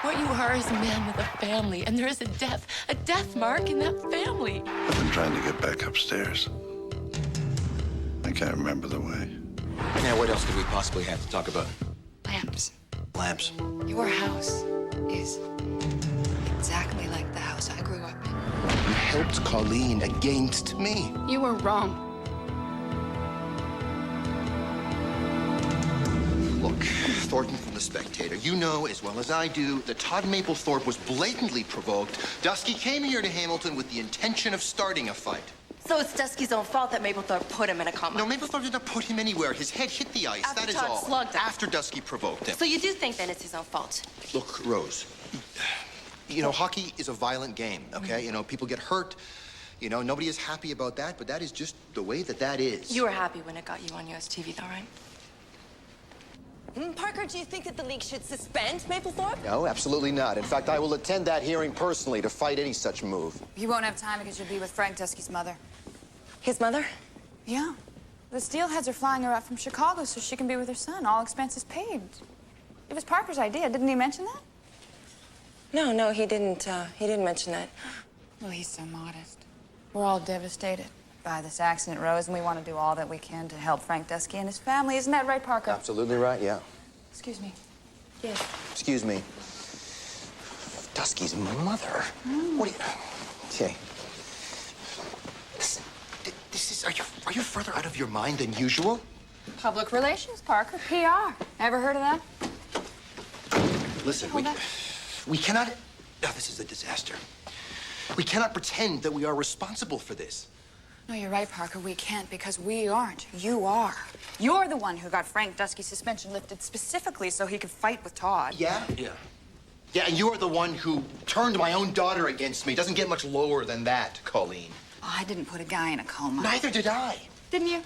What you are is a man with a family, and there is a death mark in that family. I've been trying to get back upstairs. I can't remember the way. Now, what else could we possibly have to talk about? Lamps. Lamps. Your house is exactly like the house I grew up in. You helped Colleen against me. You were wrong. Look, Thornton from The Spectator, you know as well as I do that Todd Mapplethorpe was blatantly provoked. Dusky came here to Hamilton with the intention of starting a fight. So it's Dusky's own fault that Mapplethorpe put him in a coma. No, Mapplethorpe did not put him anywhere. His head hit the ice, After that is Todd all. slugged him. After Dusky provoked him. So you do think then it's his own fault? Look, Rose, you know, hockey is a violent game, okay? You know, people get hurt. You know, nobody is happy about that, but that is just the way that is. You were happy when it got you on US TV, though, right? Parker, do you think that the league should suspend Mapplethorpe? No, absolutely not. In fact, I will attend that hearing personally to fight any such move. You won't have time because you'll be with Frank Dusky's mother. His mother? Yeah. The Steelheads are flying her out from Chicago so she can be with her son. All expenses paid. It was Parker's idea. Didn't he mention that? No, he didn't mention that. Well, he's so modest. We're all devastated by this accident, Rose, and we want to do all that we can to help Frank Dusky and his family. Isn't that right, Parker? Absolutely right, yeah. Excuse me. Yes. Excuse me. Dusky's mother? What do you... Okay. This is... Are you further out of your mind than usual? Public relations, Parker. PR. Ever heard of that? Listen, we cannot... Oh, this is a disaster. We cannot pretend that we are responsible for this. No, you're right, Parker. We can't because we aren't. You are. You're the one who got Frank Dusky's suspension lifted specifically so he could fight with Todd. Yeah? Yeah. Yeah, and you're the one who turned my own daughter against me. Doesn't get much lower than that, Colleen. Oh, I didn't put a guy in a coma. Neither did I. Didn't you?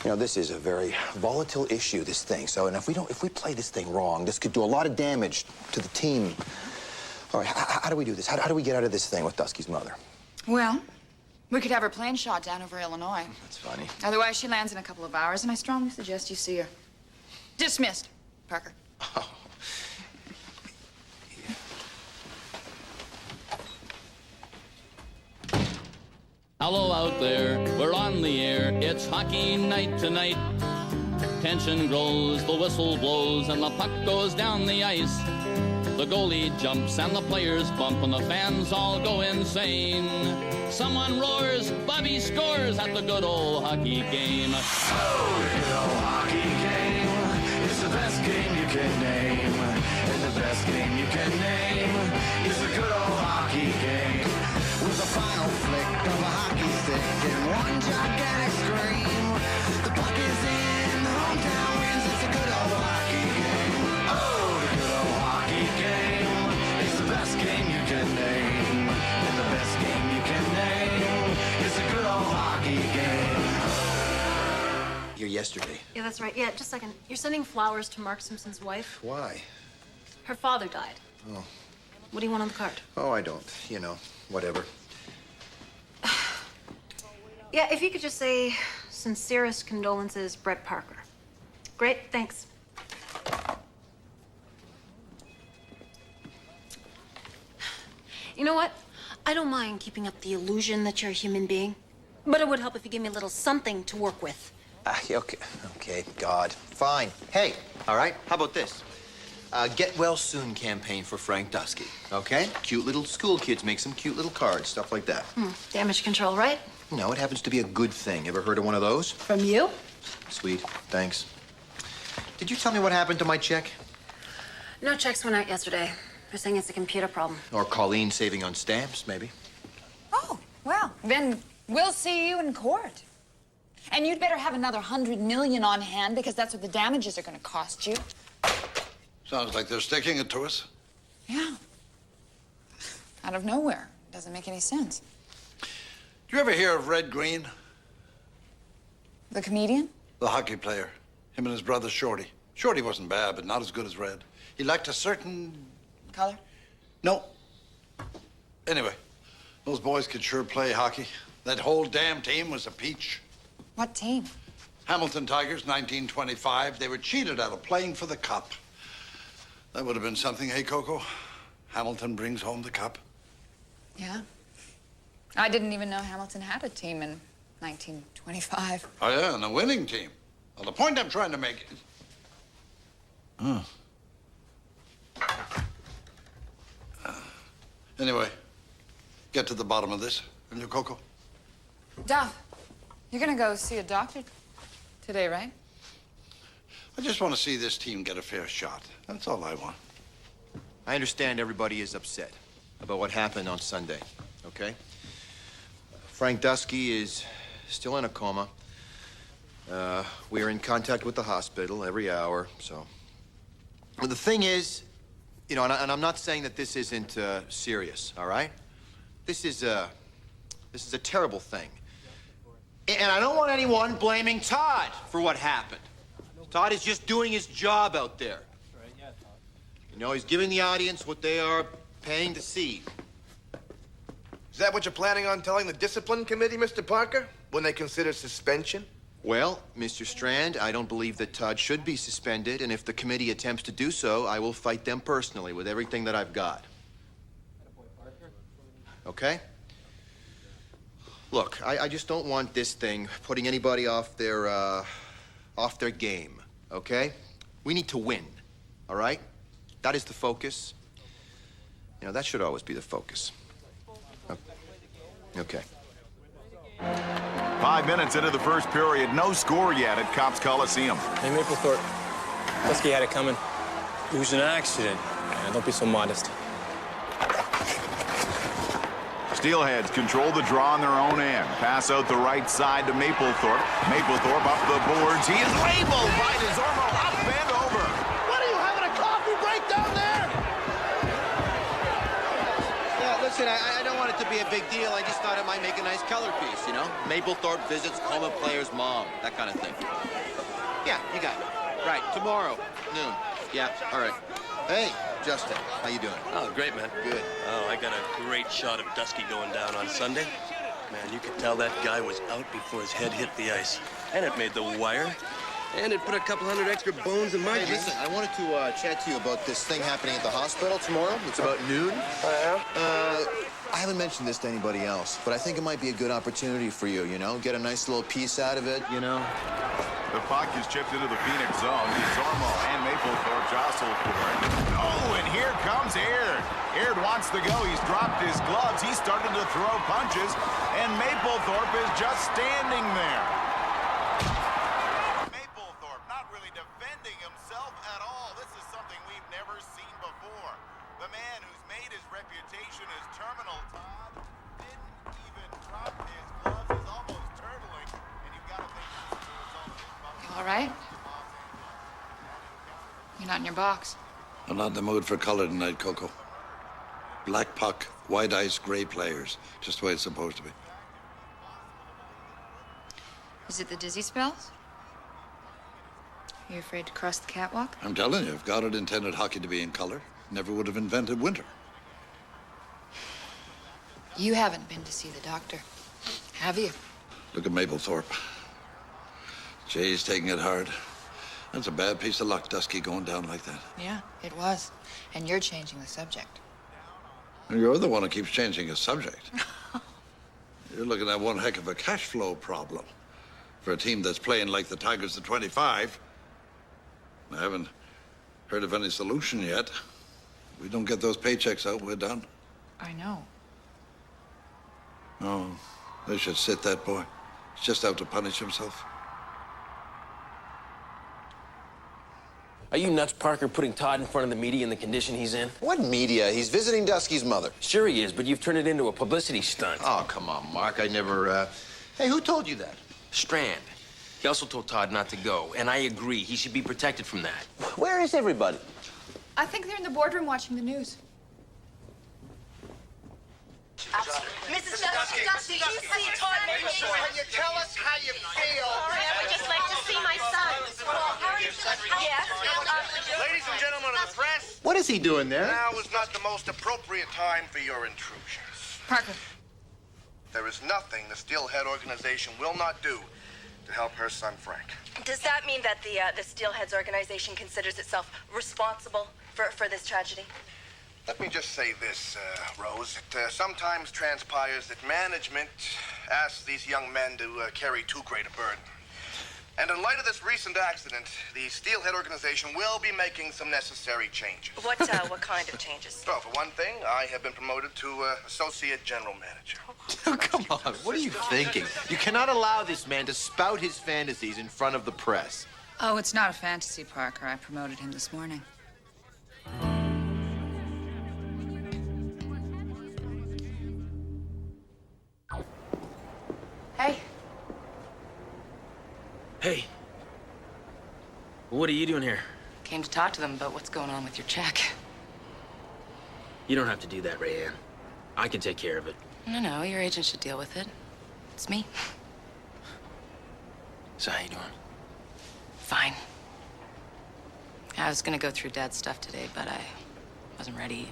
You know, this is a very volatile issue, this thing. So, and if we play this thing wrong, this could do a lot of damage to the team. All right, how do we do this? How do we get out of this thing with Dusky's mother? Well, we could have her plane shot down over Illinois. That's funny. Otherwise, she lands in a couple of hours, and I strongly suggest you see her. Dismissed, Parker. Oh. Hello out there, we're on the air. It's hockey night tonight. Tension grows, the whistle blows, and the puck goes down the ice. The goalie jumps and the players bump and the fans all go insane. Someone roars, Bobby scores at the good old hockey game. Oh, the good old hockey game is the best game you can name. And the best game you can name is the good old hockey game. With a final flick of a hockey stick and one gigantic scream. The puck is in, the hometown wins, it's a good old hockey game. Oh, the good old hockey game is the best game you can name. And the best game you can name is the good old hockey game. Here yesterday. Yeah, that's right. Yeah, just a second. You're sending flowers to Mark Simpson's wife? Why? Her father died. Oh. What do you want on the card? Oh, I don't. You know, whatever. Yeah, if you could just say, sincerest condolences, Brett Parker. Great, thanks. You know what? I don't mind keeping up the illusion that you're a human being, but it would help if you gave me a little something to work with. Okay, God. Fine. Hey, all right, how about this? Get well soon campaign for Frank Dusky, okay? Cute little school kids make some cute little cards, stuff like that. Damage control, right? No, it happens to be a good thing. Ever heard of one of those? From you? Sweet, thanks. Did you tell me what happened to my check? No checks went out yesterday. They're saying it's a computer problem. Or Colleen saving on stamps, maybe. Oh, well, then we'll see you in court. And you'd better have another $100 million on hand because that's what the damages are going to cost you. Sounds like they're sticking it to us. Yeah. Out of nowhere. Doesn't make any sense. Do you ever hear of Red Green? The comedian? The hockey player. Him and his brother Shorty. Shorty wasn't bad, but not as good as Red. He liked a certain... Color? No. Anyway, those boys could sure play hockey. That whole damn team was a peach. What team? Hamilton Tigers, 1925. They were cheated out of playing for the cup. That would have been something, hey, Coco? Hamilton brings home the cup. Yeah. I didn't even know Hamilton had a team in 1925. Oh, yeah, and a winning team. Well, the point I'm trying to make is... Oh. Anyway, get to the bottom of this, will you, Coco? Duff, you're gonna go see a doctor today, right? I just want to see this team get a fair shot. That's all I want. I understand everybody is upset about what happened on Sunday, okay? Frank Dusky is still in a coma. We're in contact with the hospital every hour, so... But the thing is, you know, and I'm not saying that this isn't serious, all right? This is a terrible thing. And I don't want anyone blaming Todd for what happened. Todd is just doing his job out there. You know, he's giving the audience what they are paying to see. Is that what you're planning on telling the discipline committee, Mr. Parker, when they consider suspension? Well, Mr. Strand, I don't believe that Todd should be suspended, and if the committee attempts to do so, I will fight them personally with everything that I've got. Okay? Look, I just don't want this thing putting anybody off their game, okay? We need to win, all right? That is the focus. You know, that should always be the focus. Okay. 5 minutes into the first period, no score yet at Cops Coliseum. Hey, Maplethorpe. Dusky had it coming. It was an accident. Don't be so modest. Steelheads control the draw on their own end. Pass out the right side to Maplethorpe. Maplethorpe up the boards. He is labeled by DeZormo. Up and over. What are you having a coffee break down there? Yeah, listen, I don't want it to be a big deal. I just thought it might make a nice color piece, you know? Maplethorpe visits coma player's mom, that kind of thing. Yeah, you got it. Right, tomorrow, noon. Yeah, all right. Hey, Justin, how you doing? Oh, great, man. Good. Oh, I got a great shot of Dusky going down on Sunday. Man, you could tell that guy was out before his head hit the ice. And it made the wire. And it put a couple hundred extra bones in my Hey, listen, I wanted to chat to you about this thing happening at the hospital tomorrow. It's about noon. I haven't mentioned this to anybody else, but I think it might be a good opportunity for you, you know? Get a nice little piece out of it, you know? The puck is chipped into the Phoenix zone. DeZormo and Maplethorpe jostle for it. Oh, and here comes Aird. Aird wants to go. He's dropped his gloves. He's starting to throw punches, and Maplethorpe is just standing there. Maplethorpe not really defending himself at all. This is something we've never seen before. The man who's made his reputation as Terminal Todd didn't even drop his gloves. He's almost turtling, and you've got to think this is the result of his You all right? You're not in your box. I'm not in the mood for color tonight, Coco. Black puck, white ice, gray players. Just the way it's supposed to be. Is it the dizzy spells? Are you afraid to cross the catwalk? I'm telling you, if God had intended hockey to be in color, never would have invented winter. You haven't been to see the doctor, have you? Look at Maplethorpe. Jay's taking it hard. That's a bad piece of luck, Dusky, going down like that. Yeah, it was. And you're changing the subject. You're the one who keeps changing his subject. You're looking at one heck of a cash flow problem for a team that's playing like the Tigers at 25. I haven't heard of any solution yet. We don't get those paychecks out, we're done. I know. Oh, they should sit that boy. He's just out to punish himself. Are you nuts, Parker, putting Todd in front of the media in the condition he's in? What media? He's visiting Dusky's mother. Sure he is, but you've turned it into a publicity stunt. Oh, come on, Mark. I never, Hey, who told you that? Strand. He also told Todd not to go, and I agree. He should be protected from that. Where is everybody? I think they're in the boardroom watching the news. Mrs. Dusky, you see Todd Maplethorpe. Can you tell us how you feel? I would just like to see my son. Yes. Ladies and gentlemen of the press, What is he doing there? now is not the most appropriate time for your intrusions. Parker. There is nothing the Steelhead organization will not do to help her son, Frank. Does that mean that the Steelheads organization considers itself responsible for this tragedy? Let me just say this, Rose. It sometimes transpires that management asks these young men to carry too great a burden. And in light of this recent accident, the Steelhead organization will be making some necessary changes. What kind of changes? Well, for one thing, I have been promoted to associate general manager. Come on, what are you thinking? You cannot allow this man to spout his fantasies in front of the press. Oh, it's not a fantasy, Parker. I promoted him this morning. Hey. Hey. What are you doing here? Came to talk to them about what's going on with your check. You don't have to do that, Rayanne. I can take care of it. No, your agent should deal with it. It's me. So how you doing? Fine. I was gonna go through Dad's stuff today, but I wasn't ready.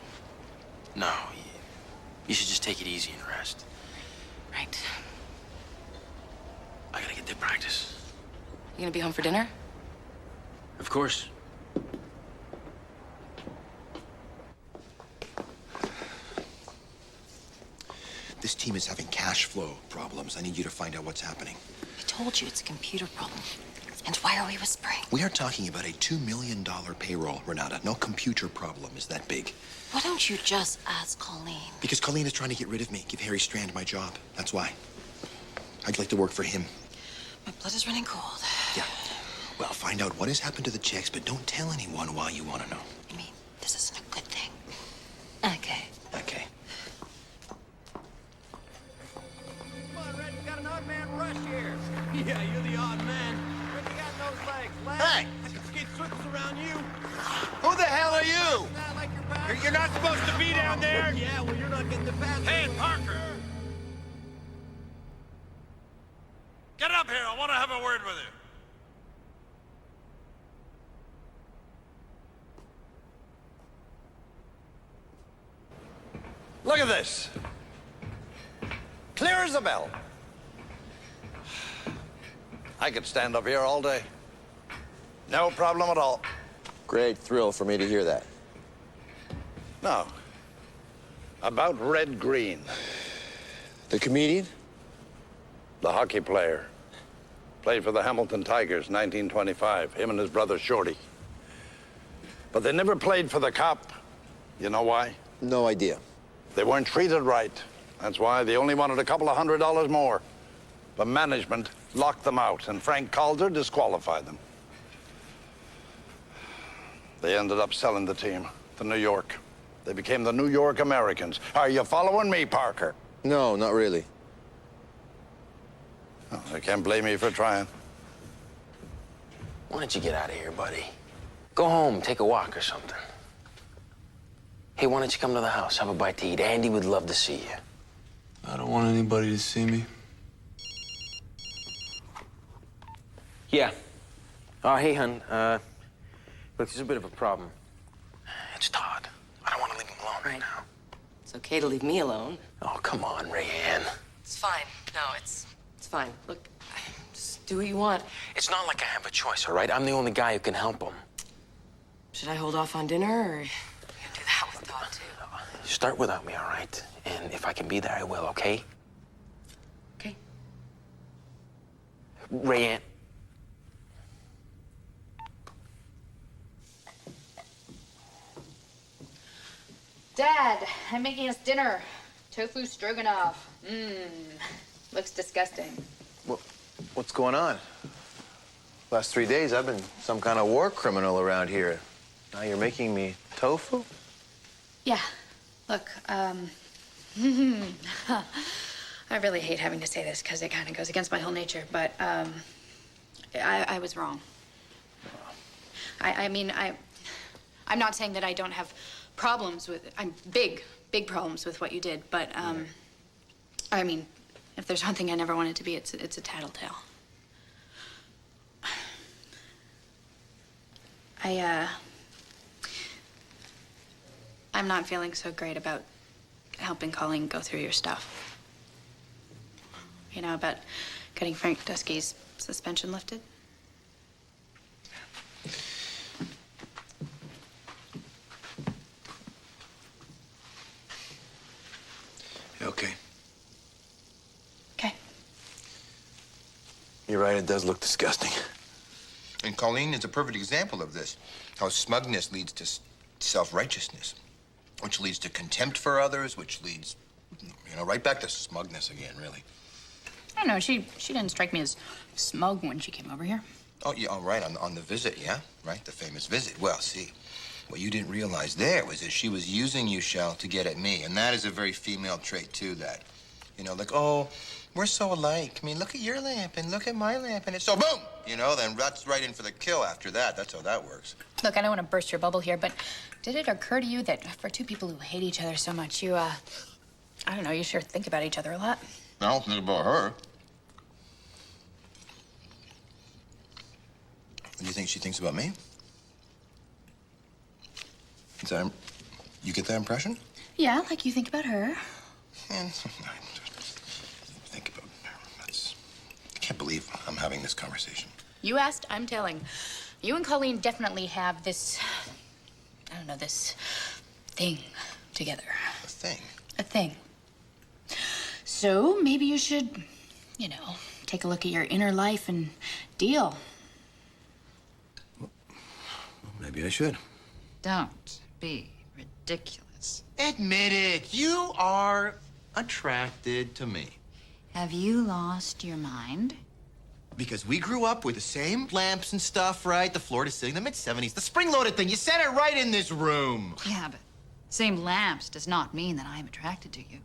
No, you should just take it easy and rest. Right. I gotta get to practice. You gonna be home for dinner? Of course. This team is having cash flow problems. I need you to find out what's happening. I told you it's a computer problem. And why are we whispering? We are talking about a $2 million payroll, Renata. No computer problem is that big. Why don't you just ask Colleen? Because Colleen is trying to get rid of me, give Harry Strand my job. That's why. I'd like to work for him. My blood is running cold. Yeah. Well, find out what has happened to the checks, but don't tell anyone why you want to know. You mean this isn't a good thing? Okay. Okay. Come on, Red, you got an odd man rush here. Yeah, you're the odd man. Red, you got those legs. Hey! I can skate circles around you. Who the hell are you? Not like your back. You're not supposed to be down there. Yeah, well, you're not getting the fast. Hey, Parker! Get up here. I want to have a word with you. Look at this. Clear as a bell. I could stand up here all day. No problem at all. Great thrill for me to hear that. No. About Red Green. The comedian? The hockey player. Played for the Hamilton Tigers, 1925. Him and his brother Shorty. But they never played for the Cop. You know why? No idea. They weren't treated right. That's why they only wanted a couple of $100 more. But management locked them out, and Frank Calder disqualified them. They ended up selling the team to New York. They became the New York Americans. Are you following me, Parker? No, not really. Oh, I can't blame you for trying. Why don't you get out of here, buddy? Go home, take a walk or something. Hey, why don't you come to the house, have a bite to eat? Andy would love to see you. I don't want anybody to see me. Yeah. Oh, hey, hon. Look, there's a bit of a problem. It's Todd. I don't want to leave him alone right now. It's okay to leave me alone. Oh, come on, Rayanne. It's fine. No, it's fine. Look, just do what you want. It's not like I have a choice, all right? I'm the only guy who can help him. Should I hold off on dinner, or you can do that with Todd, too? Start without me, all right? And if I can be there, I will, okay? Okay. Rayanne. Dad, I'm making us dinner. Tofu stroganoff. Looks disgusting. What's going on? Last 3 days, I've been some kind of war criminal around here. Now you're making me tofu? Yeah. Look, I really hate having to say this because it kind of goes against my whole nature, but I was wrong. I mean, I'm not saying that I don't have problems with, big problems with what you did, but I mean, if there's one thing I never wanted to be, it's a tattletale. I'm not feeling so great about helping Colleen go through your stuff. You know, about cutting Frank Dusky's suspension lifted? Okay. Okay. You're right, it does look disgusting. And Colleen is a perfect example of this. How smugness leads to self-righteousness, which leads to contempt for others, which leads, right back to smugness again, really. I don't know. She didn't strike me as smug when she came over here. Oh, yeah, all right, on the visit, yeah? Right, the famous visit. Well, see, what you didn't realize there was that she was using you, Shell, to get at me. And that is a very female trait, too, that, like, oh, we're so alike. I mean, look at your lamp and look at my lamp. And it's so boom, then that's right in for the kill after that. That's how that works. Look, I don't want to burst your bubble here, but did it occur to you that for two people who hate each other so much, you, I don't know, you sure think about each other a lot? I don't think about her. What do you think she thinks about me? Is that, you get that impression? Yeah, like you think about her. And think about her. I can't believe I'm having this conversation. You asked, I'm telling. You and Colleen definitely have this, I don't know, this thing together. A thing? A thing. So maybe you should, take a look at your inner life and deal. Maybe I should. Don't be ridiculous. Admit it. You are attracted to me. Have you lost your mind? Because we grew up with the same lamps and stuff, right? The Florida City, the mid-'70s, the spring-loaded thing. You said it right in this room. Yeah, but same lamps does not mean that I am attracted to you.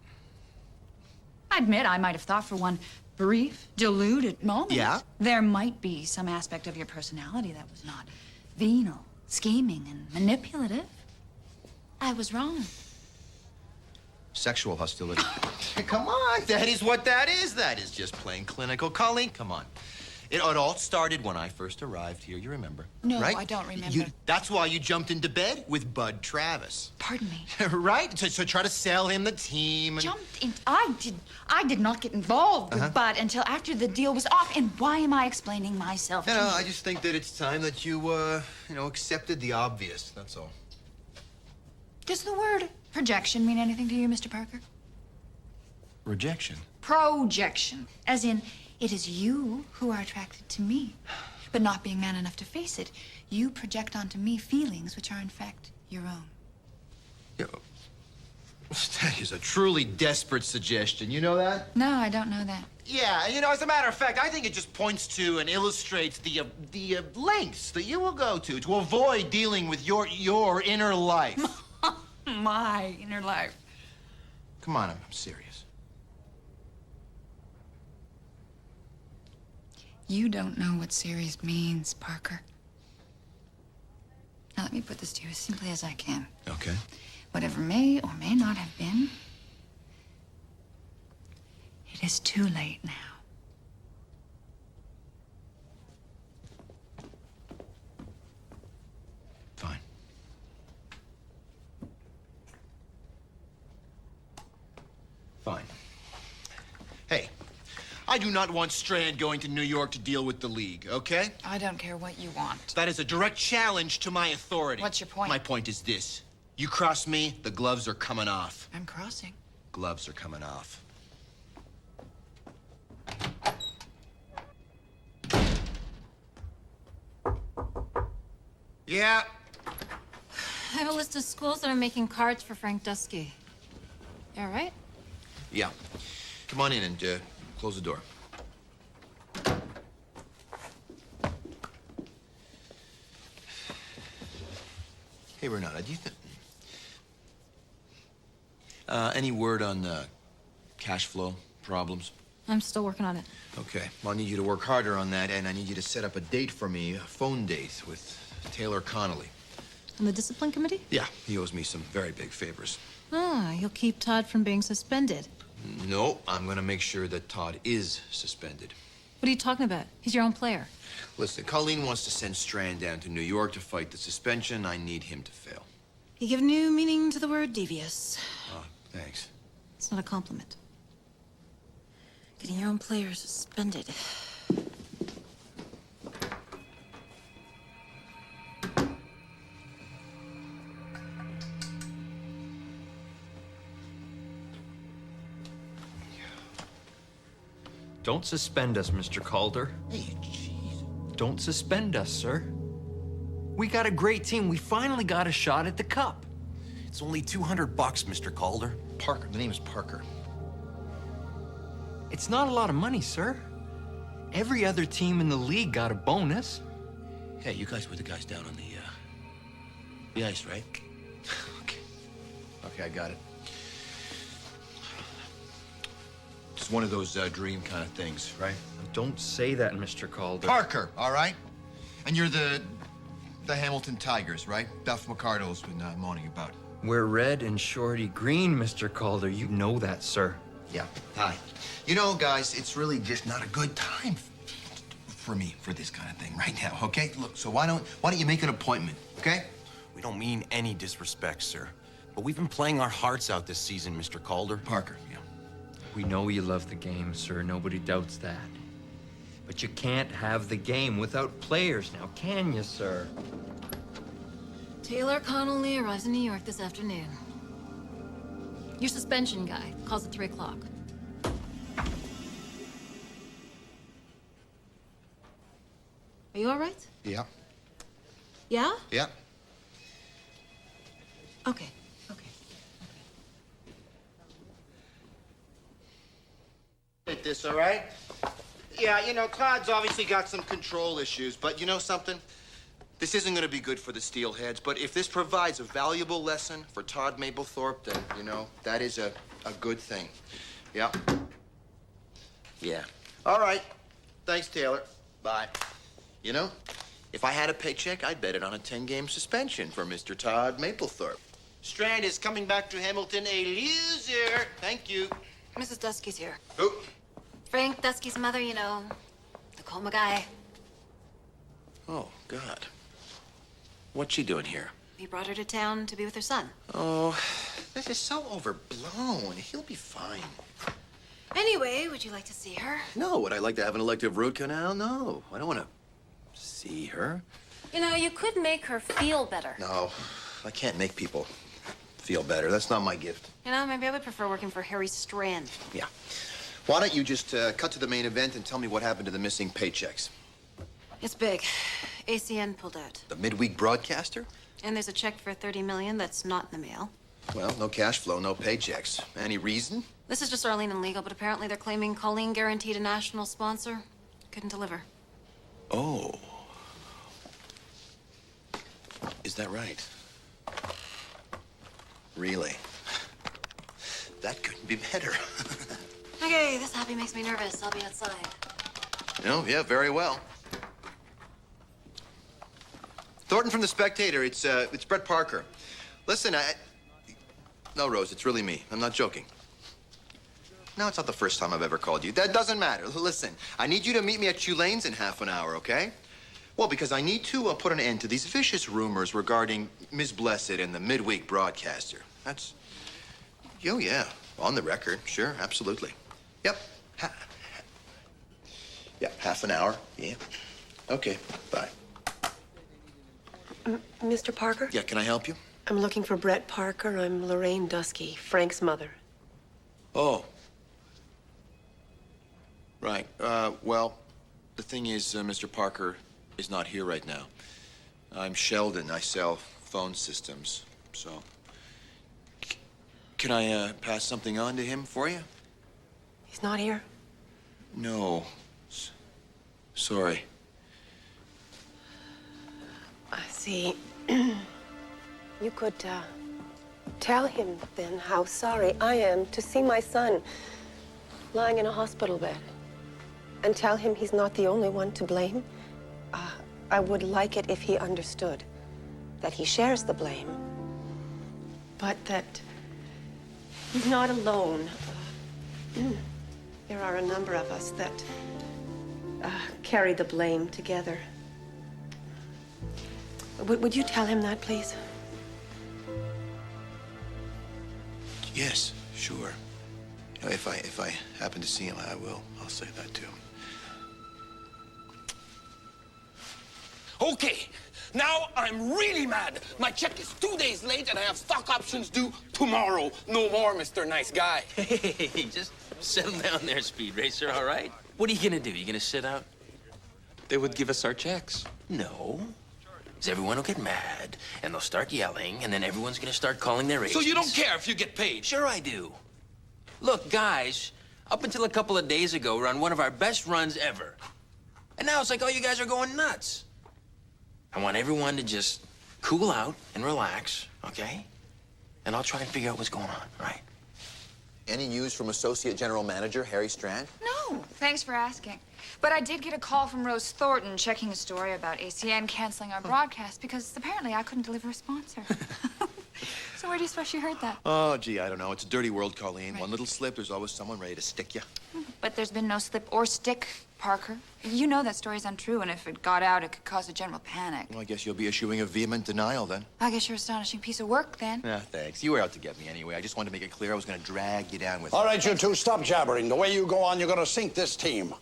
I admit I might have thought for one brief, deluded moment. Yeah? There might be some aspect of your personality that was not venal, scheming, and manipulative. I was wrong. Sexual hostility. Come on, that is what that is. That is just plain clinical. Colleen, come on. It all started when I first arrived here, you remember, No, right? I don't remember. That's why you jumped into bed with Bud Travis. Pardon me. Right? So try to sell him the team. And... Jumped in. I did not get involved with Bud until after the deal was off. And why am I explaining myself to you? I just think that it's time that you, accepted the obvious. That's all. Does the word projection mean anything to you, Mr. Parker? Rejection? Projection. As in, it is you who are attracted to me. But not being man enough to face it, you project onto me feelings which are, in fact, your own. Yeah. That is a truly desperate suggestion. You know that? No, I don't know that. Yeah, as a matter of fact, I think it just points to and illustrates the lengths that you will go to avoid dealing with your inner life. My inner life. Come on, I'm serious. You don't know what serious means, Parker. Now, let me put this to you as simply as I can. Okay. Whatever may or may not have been, it is too late now. Fine. Fine. Hey, I do not want Strand going to New York to deal with the League, okay? I don't care what you want. That is a direct challenge to my authority. What's your point? My point is this. You cross me, the gloves are coming off. I'm crossing. Gloves are coming off. Yeah. I have a list of schools that are making cards for Frank Dusky. You all right? Yeah. Come on in and close the door. Hey, Renata, do you think... any word on cash flow problems? I'm still working on it. Okay. Well, I need you to work harder on that, and I need you to set up a date for me, a phone date with Taylor Connolly. On the discipline committee? Yeah, he owes me some very big favors. Ah, you'll keep Todd from being suspended. No, I'm gonna make sure that Todd is suspended. What are you talking about? He's your own player. Listen, Colleen wants to send Strand down to New York to fight the suspension. I need him to fail. You give new meaning to the word devious. Oh, thanks. It's not a compliment. Getting your own player suspended. Don't suspend us, Mr. Calder. Hey, jeez. Don't suspend us, sir. We got a great team. We finally got a shot at the cup. It's only $200, Mr. Calder. Parker. The name is Parker. It's not a lot of money, sir. Every other team in the league got a bonus. Hey, you guys were the guys down on the ice, right? Okay, I got it. It's one of those dream kind of things, right? Don't say that, Mr. Calder. Parker, all right? And you're the Hamilton Tigers, right? Duff McCardle's been moaning about. We're red and Shorty green, Mr. Calder. You know that, sir. Yeah, hi. You know, guys, it's really just not a good time for me for this kind of thing right now, okay? Look, so why don't you make an appointment, okay? We don't mean any disrespect, sir. But we've been playing our hearts out this season, Mr. Calder. Parker, yeah. We know you love the game, sir. Nobody doubts that. But you can't have the game without players now, can you, sir? Taylor Connolly arrives in New York this afternoon. Your suspension guy calls at 3 o'clock. Are you all right? Yeah. Yeah? Yeah. Okay. At this, all right? Yeah, you know, Todd's obviously got some control issues, but you know something? This isn't going to be good for the Steelheads, but if this provides a valuable lesson for Todd Mapplethorpe, then, you know, that is a good thing. Yeah. Yeah. All right. Thanks, Taylor. Bye. You know, if I had a paycheck, I'd bet it on a 10-game suspension for Mr. Todd Mapplethorpe. Strand is coming back to Hamilton a loser. Thank you. Mrs. Dusky's here. Who? Frank Dusky's mother, you know, the coma guy. Oh, God. What's she doing here? He brought her to town to be with her son. Oh, this is so overblown. He'll be fine. Anyway, would you like to see her? No, would I like to have an elective root canal? No, I don't want to see her. You know, you could make her feel better. No, I can't make people feel better. That's not my gift. You know, maybe I would prefer working for Harry Strand. Yeah. Why don't you just cut to the main event and tell me what happened to the missing paychecks? It's big. ACN pulled out. The midweek broadcaster? And there's a check for $30 million that's not in the mail. Well, no cash flow, no paychecks. Any reason? This is just Arlene and legal, but apparently they're claiming Colleen guaranteed a national sponsor. Couldn't deliver. Oh. Is that right? Really? That couldn't be better. Okay, this hobby makes me nervous. I'll be outside. Oh, yeah, very well. Thornton from The Spectator. It's Brett Parker. Listen, No, Rose, it's really me. I'm not joking. No, it's not the first time I've ever called you. That doesn't matter. Listen, I need you to meet me at Tulane's in half an hour, okay? Well, because I need to put an end to these vicious rumors regarding Ms. Blessed and the midweek broadcaster. That's... Oh, yeah. On the record. Sure, absolutely. Yep. Yeah, half an hour. Yeah. Okay, bye. Mr. Parker? Yeah, can I help you? I'm looking for Brett Parker. I'm Lorraine Dusky, Frank's mother. Oh. Right. Well, the thing is, Mr. Parker is not here right now. I'm Sheldon. I sell phone systems, so... Can I pass something on to him for you? He's not here? No. Sorry. I see. You could, tell him then how sorry I am to see my son lying in a hospital bed. And tell him he's not the only one to blame. I would like it if he understood that he shares the blame, but that he's not alone. There are a number of us that carry the blame together. Would you tell him that, please? Yes, sure. You know, if I happen to see him, I will. I'll say that to him. Okay, now I'm really mad. My check is 2 days late and I have stock options due tomorrow. No more, Mr. Nice Guy. Hey, just settle down there, Speed Racer, all right? What are you gonna do? You gonna sit out? They would give us our checks. No. Because everyone will get mad, and they'll start yelling, and then everyone's gonna start calling their agents. So you don't care if you get paid? Sure I do. Look, guys, up until a couple of days ago, we're on one of our best runs ever. And now it's like, oh, you guys are going nuts. I want everyone to just cool out and relax, okay? And I'll try and figure out what's going on, all right? Any news from Associate General Manager Harry Strand? No, thanks for asking. But I did get a call from Rose Thornton checking a story about ACN canceling our broadcast because apparently I couldn't deliver a sponsor. So where do you suppose she heard that? Oh, gee, I don't know. It's a dirty world, Colleen. One little slip, there's always someone ready to stick you. But there's been no slip or stick, Parker. You know that story's untrue, and if it got out, it could cause a general panic. Well, I guess you'll be issuing a vehement denial, then. I guess you're an astonishing piece of work, then. Yeah, thanks. You were out to get me anyway. I just wanted to make it clear I was going to drag you down with All right, you two, stop jabbering. The way you go on, you're going to sink this team.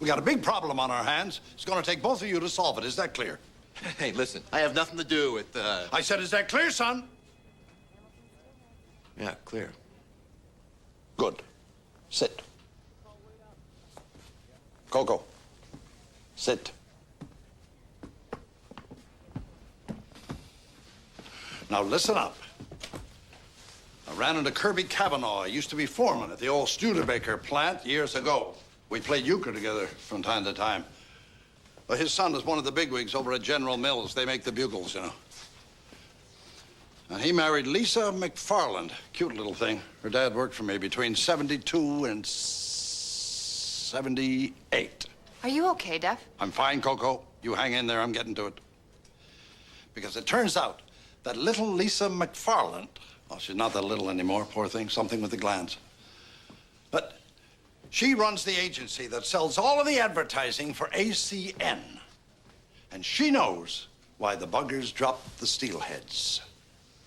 We got a big problem on our hands. It's going to take both of you to solve it. Is that clear? Hey, listen, I have nothing to do with, I said, is that clear, son? Yeah, clear. Good. Sit. Coco, sit. Now, listen up. I ran into Kirby Cavanaugh. He used to be foreman at the old Studebaker plant years ago. We played euchre together from time to time. Well, his son is one of the bigwigs over at General Mills. They make the bugles, you know. And he married Lisa McFarland. Cute little thing. Her dad worked for me between 72 and 78. Are you okay, Duff? I'm fine, Coco. You hang in there. I'm getting to it. Because it turns out that little Lisa McFarland, well, she's not that little anymore, poor thing, something with the glands. But she runs the agency that sells all of the advertising for ACN. And she knows why the buggers dropped the Steelheads.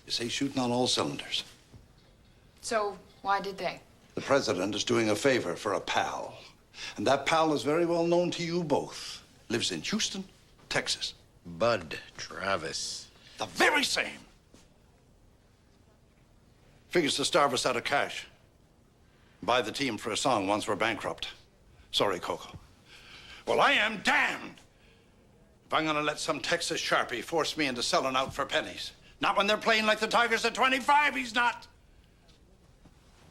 You see, shooting on all cylinders. So, why did they? The president is doing a favor for a pal. And that pal is very well known to you both. Lives in Houston, Texas. Bud Travis. The very same. Figures to starve us out of cash. Buy the team for a song once we're bankrupt. Sorry, Coco. Well, I am damned if I'm gonna let some Texas sharpie force me into selling out for pennies. Not when they're playing like the Tigers at 25, he's not.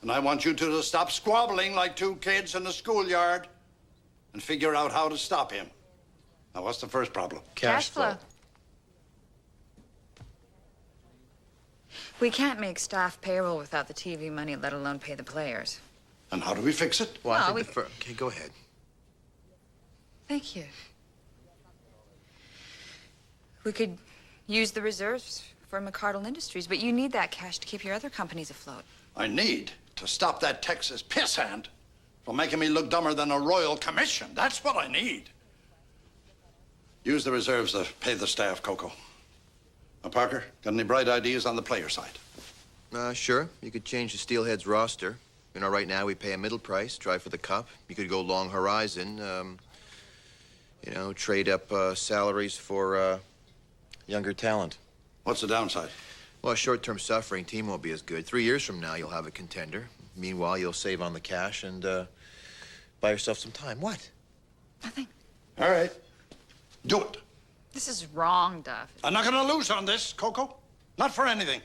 And I want you two to stop squabbling like two kids in the schoolyard and figure out how to stop him. Now, what's the first problem? Cash flow. We can't make staff payroll without the TV money, let alone pay the players. And how do we fix it? Well, I think okay, go ahead. Thank you. We could use the reserves for McCardle Industries, but you need that cash to keep your other companies afloat. I need to stop that Texas pissant from making me look dumber than a royal commission. That's what I need. Use the reserves to pay the staff, Coco. Now, Parker, got any bright ideas on the player side? Sure. You could change the Steelheads roster. You know, right now we pay a middle price, try for the cup. You could go long horizon, you know, trade up salaries for younger talent. What's the downside? Well, short-term suffering, team won't be as good. 3 years from now, you'll have a contender. Meanwhile, you'll save on the cash and buy yourself some time. What? Nothing. All right. Do it. This is wrong, Duff. I'm not gonna lose on this, Coco. Not for anything.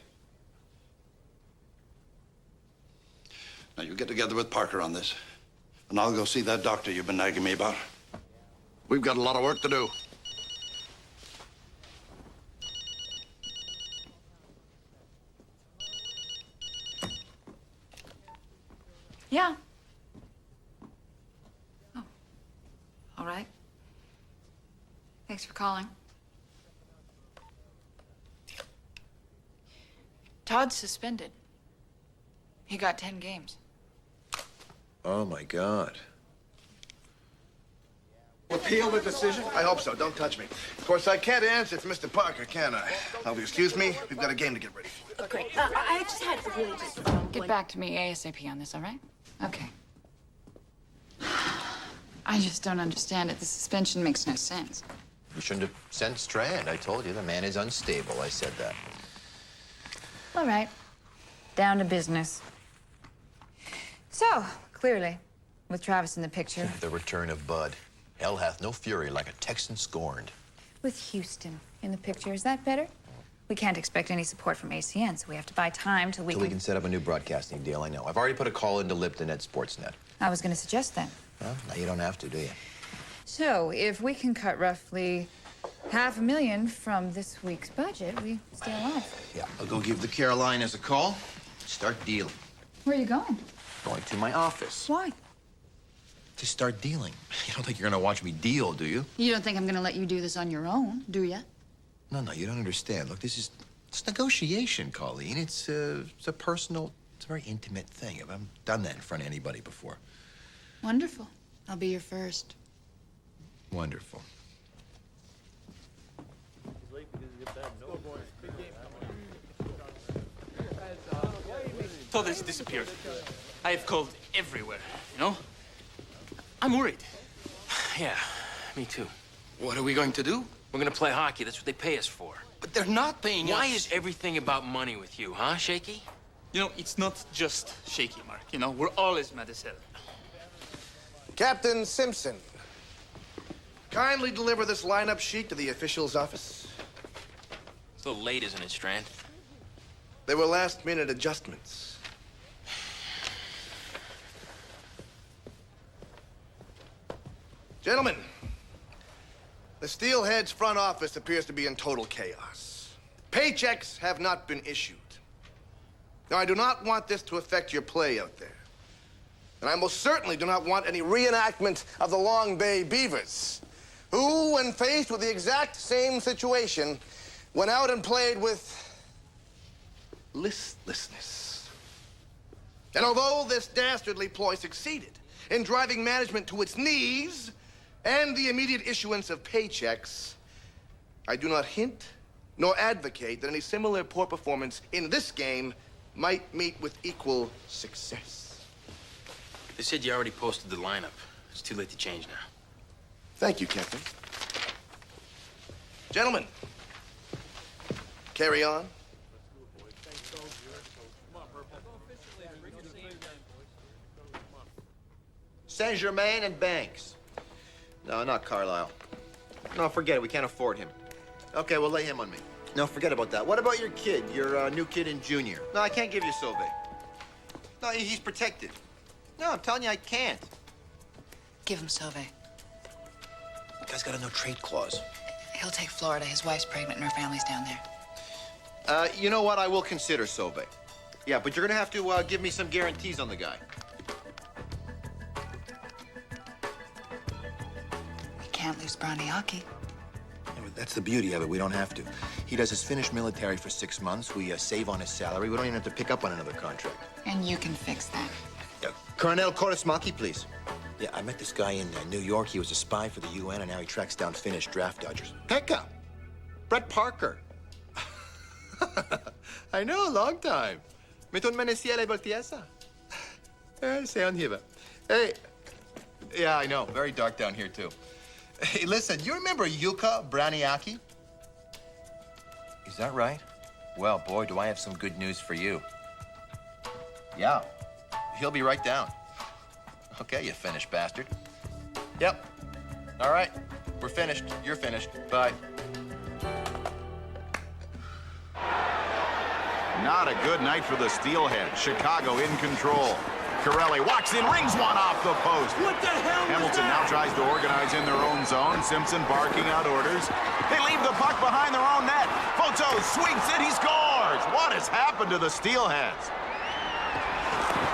Now, you get together with Parker on this, and I'll go see that doctor you've been nagging me about. We've got a lot of work to do. Yeah. Oh. All right. Thanks for calling. Todd's suspended. He got 10 games. Oh, my God. Appeal the decision? I hope so. Don't touch me. Of course, I can't answer for Mr. Parker, can I? Now, excuse me. We've got a game to get ready for. Great. I just had really just Get back to me ASAP on this, all right? Okay. I just don't understand it. The suspension makes no sense. You shouldn't have sent Strand. I told you, the man is unstable. I said that. All right. Down to business. So, clearly, with Travis in the picture. The return of Bud. Hell hath no fury like a Texan scorned. With Houston in the picture. Is that better? We can't expect any support from ACN, so we have to buy time till we can set up a new broadcasting deal, I know. I've already put a call into Lipton at Sportsnet. I was going to suggest that. Well, now you don't have to, do you? So, if we can cut roughly $500,000 from this week's budget, we stay alive. Yeah, I'll go give the Carolinas a call. Start dealing. Where are you going? Going to my office. Why? To start dealing. You don't think you're gonna watch me deal, do you? You don't think I'm going to let you do this on your own, do you? No, you don't understand. Look, it's negotiation, Colleen. It's a personal, it's a very intimate thing. I haven't done that in front of anybody before. Wonderful. I'll be your first. Wonderful. Todas disappeared. I have called everywhere, you know? I'm worried. Yeah, me too. What are we going to do? We're gonna play hockey. That's what they pay us for. But they're not paying us. Why is everything about money with you, huh, Shaky? You know, it's not just Shaky, Mark. You know, we're all as mad as hell. Captain Simpson, kindly deliver this lineup sheet to the official's office. It's a little late, isn't it, Strand? They were last-minute adjustments. Gentlemen, the Steelheads front office appears to be in total chaos. Paychecks have not been issued. Now, I do not want this to affect your play out there. And I most certainly do not want any reenactment of the Long Bay Beavers, who, when faced with the exact same situation, went out and played with listlessness. And although this dastardly ploy succeeded in driving management to its knees and the immediate issuance of paychecks, I do not hint nor advocate that any similar poor performance in this game might meet with equal success. They said you already posted the lineup. It's too late to change now. Thank you, Captain. Gentlemen, carry on. Saint-Germain and Banks. No, not Carlisle. No, forget it. We can't afford him. Okay, we'll lay him on me. No, forget about that. What about your kid, your new kid in junior? No, I can't give you Sauvé. No, he's protected. No, I'm telling you, I can't. Give him Sauvé. The guy's got a no-trade clause. He'll take Florida. His wife's pregnant and her family's down there. You know what? I will consider Sauvé. Yeah, but you're gonna have to give me some guarantees on the guy. We can't lose Braniaki. Yeah, but that's the beauty of it. We don't have to. He does his Finnish military for 6 months. We save on his salary. We don't even have to pick up on another contract. And you can fix that. Colonel Korismaki, please. Yeah, I met this guy in New York. He was a spy for the UN, and now he tracks down Finnish draft dodgers. Pekka! Brett Parker. I know, a long time. Mitun Menesiele Baltiesa. Se on hyvä. Hey. Yeah, I know. Very dark down here, too. Hey, listen, you remember Jukka Braniaki? Is that right? Well, boy, do I have some good news for you. Yeah. He'll be right down. Okay, you Finnish bastard. Yep. All right. We're finished. You're finished. Bye. Not a good night for the Steelheads. Chicago in control. Corelli walks in, rings one off the post. What the hell Hamilton now tries to organize in their own zone. Simpson barking out orders. They leave the puck behind their own net. Photo sweeps it, he scores! What has happened to the Steelheads?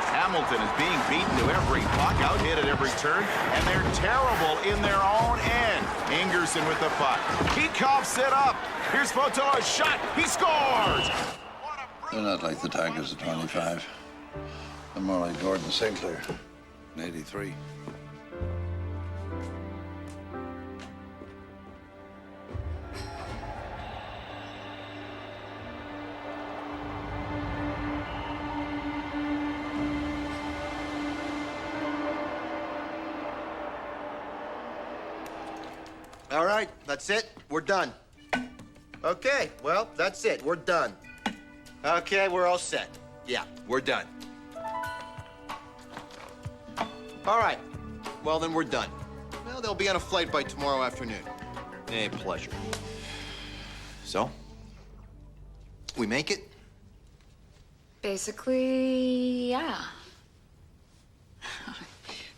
Hamilton is being beaten to every puck, out hit at every turn, and they're terrible in their own end. Ingerson with the puck. He coughs it up. Here's Photo, a shot. He scores! They're not like the Tigers of 25. They're more like Gordon Sinclair in 83. All right, that's it. We're done. Okay, well, that's it. We're done. Okay, we're all set. Yeah, we're done. All right, Well, then we're done. Well, they'll be on a flight by tomorrow afternoon. A pleasure. So? We make it? Basically, yeah.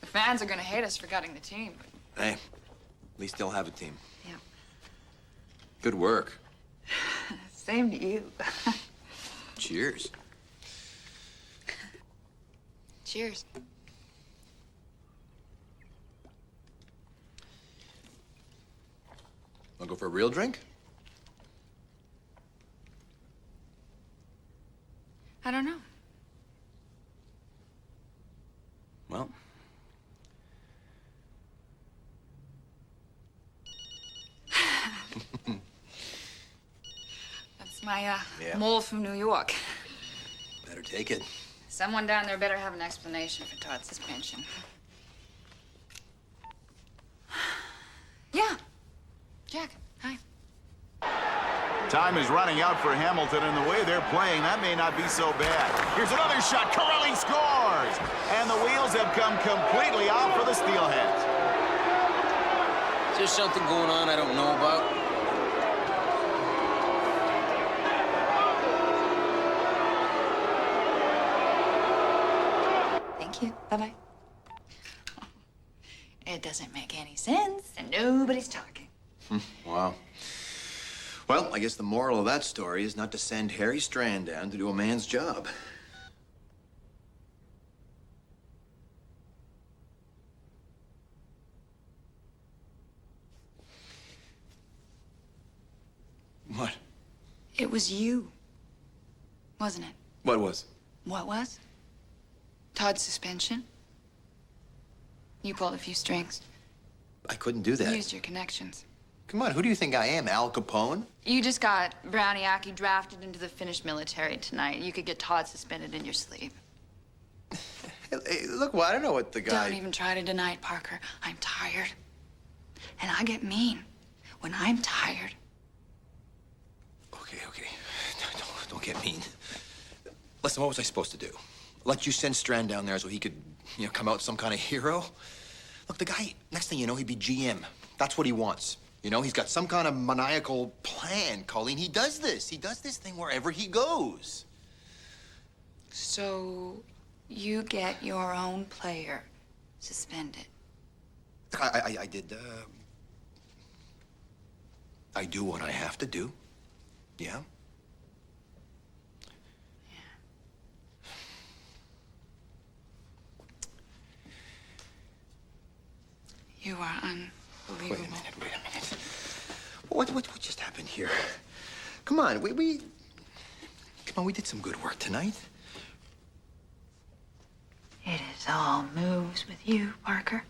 The fans are gonna hate us for cutting the team. But... Hey, at least they'll have a team. Yeah. Good work. Same to you. Cheers. Cheers. Wanna go for a real drink? I don't know. Well. That's my, Yeah. mole from New York. Better take it. Someone down there better have an explanation for Todd's suspension. Yeah. Jack, hi. Time is running out for Hamilton, and the way they're playing, that may not be so bad. Here's another shot. Corelli scores! And the wheels have come completely off for the Steelheads. Is there something going on I don't know about? Thank you. Bye-bye. It doesn't make any sense, and nobody's talking. Wow. Well, I guess the moral of that story is not to send Harry Strand down to do a man's job. What? It was you, wasn't it? What was? What was? Todd's suspension. You pulled a few strings. I couldn't do that. Used your connections. Come on, who do you think I am, Al Capone? You just got Browniaki drafted into the Finnish military tonight. You could get Todd suspended in your sleep. Hey, look, well, I don't know what the guy... Don't even try to deny it, Parker. I'm tired. And I get mean when I'm tired. Okay. Don't get mean. Listen, what was I supposed to do? Let you send Strand down there so he could, come out some kind of hero? Look, the guy, next thing you know, he'd be GM. That's what he wants. He's got some kind of maniacal plan, Colleen. He does this. He does this thing wherever he goes. So you get your own player suspended. I did, I do what I have to do. Yeah? You are unbelievable. Wait a minute. What just happened here? Come on, we did some good work tonight. It is all moves with you, Parker.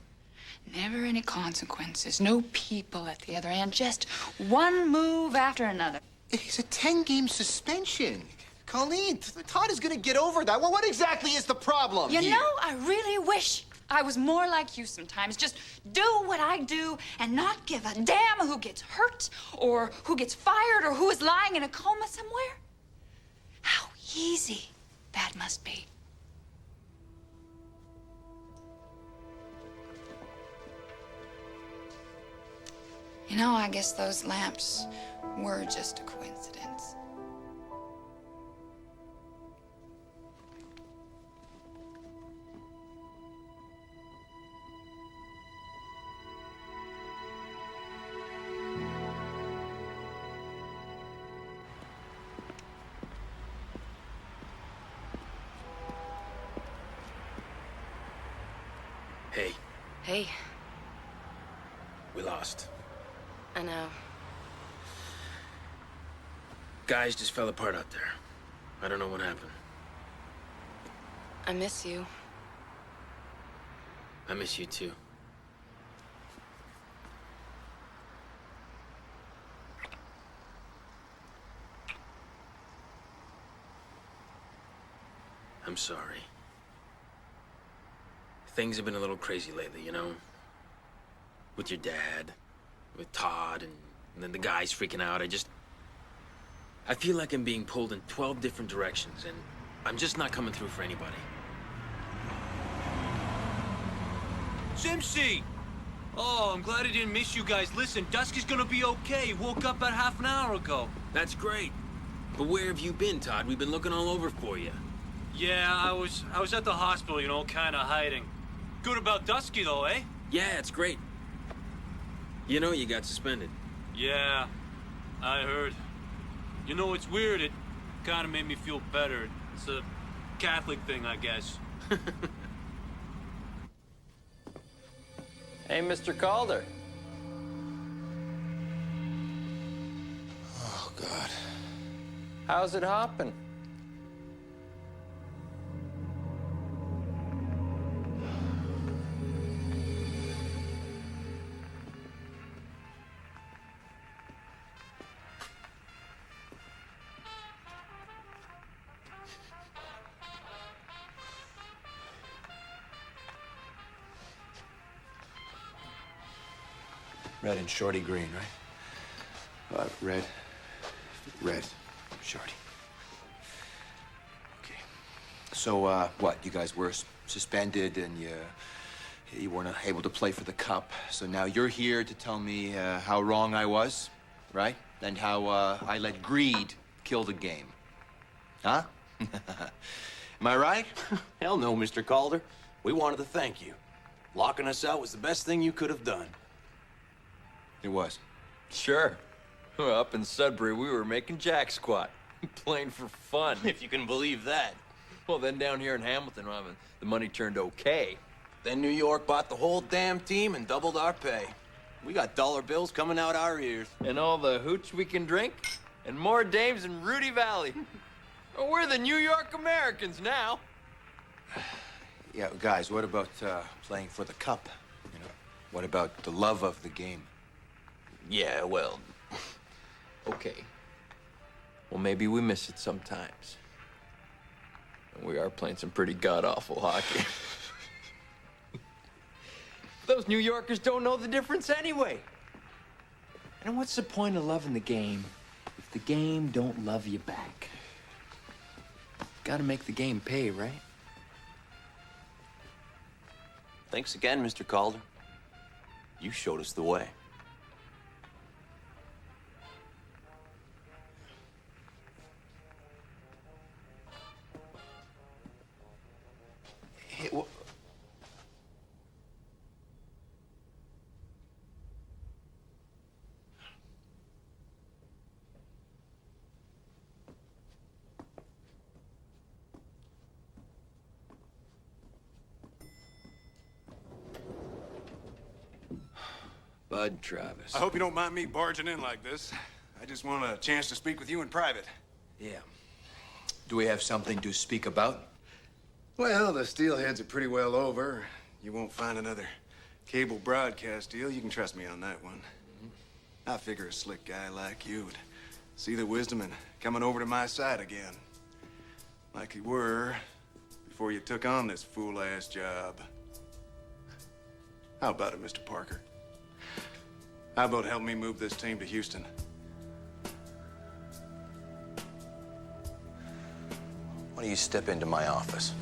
Never any consequences, no people at the other end, just one move after another. It's a 10-game suspension. Colleen, Todd is gonna get over that. Well, what exactly is the problem You here? know, I really wish I was more like you sometimes. Just do what I do and not give a damn who gets hurt or who gets fired or who is lying in a coma somewhere. How easy that must be. I guess those lamps were just a coincidence. Hey, Hey, we lost. I know. Guys just fell apart out there. I don't know what happened. I miss you. I miss you too. I'm sorry. Things have been a little crazy lately, With your dad, with Todd, and then the guys freaking out. I feel like I'm being pulled in 12 different directions, and I'm just not coming through for anybody. it's MC. Oh, I'm glad I didn't miss you guys. Listen, Dusky's gonna be okay. He woke up about half an hour ago. That's great. But where have you been, Todd? We've been looking all over for you. Yeah, I was at the hospital, you know, kind of hiding. Good about Dusky, though, eh? Yeah, it's great. You know you got suspended. Yeah, I heard. You know, it's weird. It kind of made me feel better. It's a Catholic thing, I guess. Hey, Mr. Calder. Oh, God. How's it hopping? Red and shorty green, right? Red, shorty. Okay. So, what? You guys were suspended and you weren't able to play for the cup. So now you're here to tell me how wrong I was, right? And how I let greed kill the game. Huh? Am I right? Hell no, Mr. Calder. We wanted to thank you. Locking us out was the best thing you could have done. It was. Sure. Up in Sudbury, we were making jack squat, playing for fun. If you can believe that. Well, then down here in Hamilton, the money turned okay. Then New York bought the whole damn team and doubled our pay. We got dollar bills coming out our ears. And all the hooch we can drink, and more dames in Rudy Valley. We're the New York Americans now. Yeah, guys, what about playing for the cup? You know, what about the love of the game? Yeah, well, okay. Well, maybe we miss it sometimes. And we are playing some pretty god-awful hockey. Those New Yorkers don't know the difference anyway. And what's the point of loving the game if the game don't love you back? Gotta make the game pay, right? Thanks again, Mr. Calder. You showed us the way. Hey, Bud Travis. I hope you don't mind me barging in like this. I just want a chance to speak with you in private. Yeah. Do we have something to speak about? Well, the Steelheads are pretty well over. You won't find another cable broadcast deal. You can trust me on that one. I figure a slick guy like you would see the wisdom in coming over to my side again. Like you were before you took on this fool-ass job. How about it, Mr. Parker? How about helping me move this team to Houston? Why don't you step into my office?